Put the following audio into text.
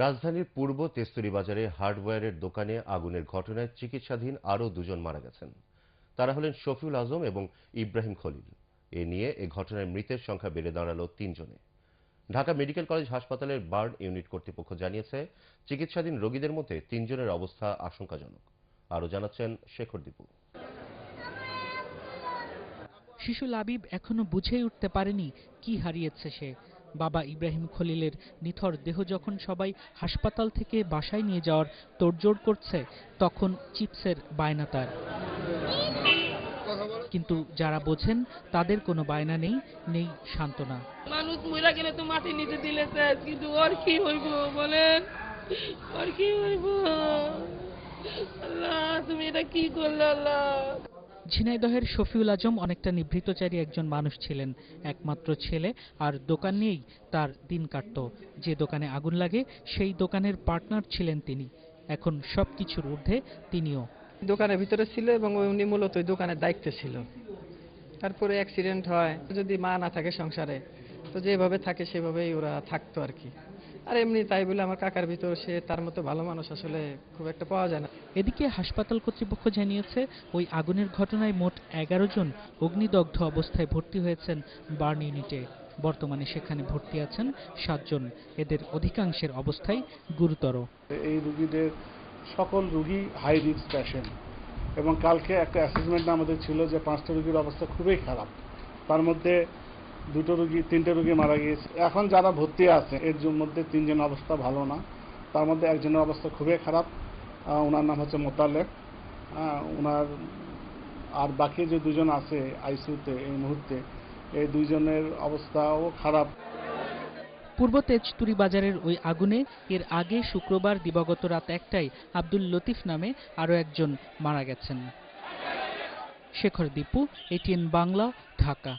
রাজধানীর পূর্ব তেস্তুরি বাজারে হার্ডওয়্যারের দোকানে আগুনের ঘটনায় চিকিৎসাধীন আরও দুজন মারা গেছেন। তারা হলেন শফিউল আজম এবং ইব্রাহিম খলিল। এ নিয়ে এ ঘটনায় মৃতের সংখ্যা বেড়ে দাঁড়ালো ৩ জনে। ঢাকা মেডিকেল কলেজ হাসপাতালের বার্ন ইউনিট কর্তৃপক্ষ জানিয়েছে, চিকিৎসাধীন রোগীদের মধ্যে ৩ জনের অবস্থা আশঙ্কাজনক। আরও জানাচ্ছেন শেখর দীপু। শিশু লাবিব এখনো বুঝেই উঠতে পারেনি কি হারিয়েছে সে। বাবা ইব্রাহিম খলিলের নিথর দেহ যখন সবাই হাসপাতাল থেকে বাসায় নিয়ে যাওয়ার তোড়জোড় করছে, তখন চিপসের বায়না তার। কিন্তু যারা বোঝেন তাদের কোনো বায়না নেই, নেই সান্ত্বনা। মানুষ মরে গেলে তো মাটির নিচে দিলে শেষ, কিন্তু ওর কি হইব বলেন, ওর কি হইব? আল্লাহ, তুমি এটা কি করলে আল্লাহ? ঝিনাইদহের শফিউল আজম অনেকটা নিভৃতচারী একজন মানুষ ছিলেন। একমাত্র ছেলে আর দোকান নিয়েই তার দিন কাটত। যে দোকানে আগুন লাগে সেই দোকানের পার্টনার ছিলেন তিনি। এখন সবকিছুর ঊর্ধ্বে তিনিও। দোকানের ভিতরে ছিল এবং উনি মূলত ওই দোকানের দায়িত্বে ছিল। তারপরে অ্যাক্সিডেন্ট হয়, যদি মা না থাকে সংসারে, তো যেভাবে থাকে সেভাবেই ওরা থাকতো আর কি। আর এমনি তাই বলে আমার কাকার ভিতর সে তার মতো ভালো মানুষ আসলে খুব একটা পাওয়া যায় না। এদিকে হাসপাতাল কর্তৃপক্ষ জানিয়েছে, ওই আগুনের ঘটনায় মোট 11 জন অগ্নিদগ্ধ অবস্থায় ভর্তি হয়েছেন বার্ন ইউনিটে। বর্তমানে সেখানে ভর্তি আছেন 7 জন। এদের অধিকাংশের অবস্থাই গুরুতর। এই রোগীদের সকল রোগী হাই রিস্ক পেশেন্ট, এবং কালকে একটা অ্যাসেসমেন্ট আমাদের ছিল যে 5টা রোগীর অবস্থা খুবই খারাপ। তার মধ্যে 3টে রোগী মারা গিয়েছে। এখন যারা ভর্তি আছে এর মধ্যে 3 জনের অবস্থা ভালো না। তার মধ্যে একজনের অবস্থা খুবই খারাপ, ওনার নাম হচ্ছে মোতালেব। ওনার আর বাকি যে 2 জন আছে আইসিইউতে এই মুহূর্তে, এই 2 জনের অবস্থাও খারাপ। পূর্ব তেজতুরি বাজারের ওই আগুনে এর আগে শুক্রবার দিবাগত রাত 1টায় আব্দুল লতিফ নামে আরও একজন মারা গেছেন। শেখর দীপু, এটিএন বাংলা, ঢাকা।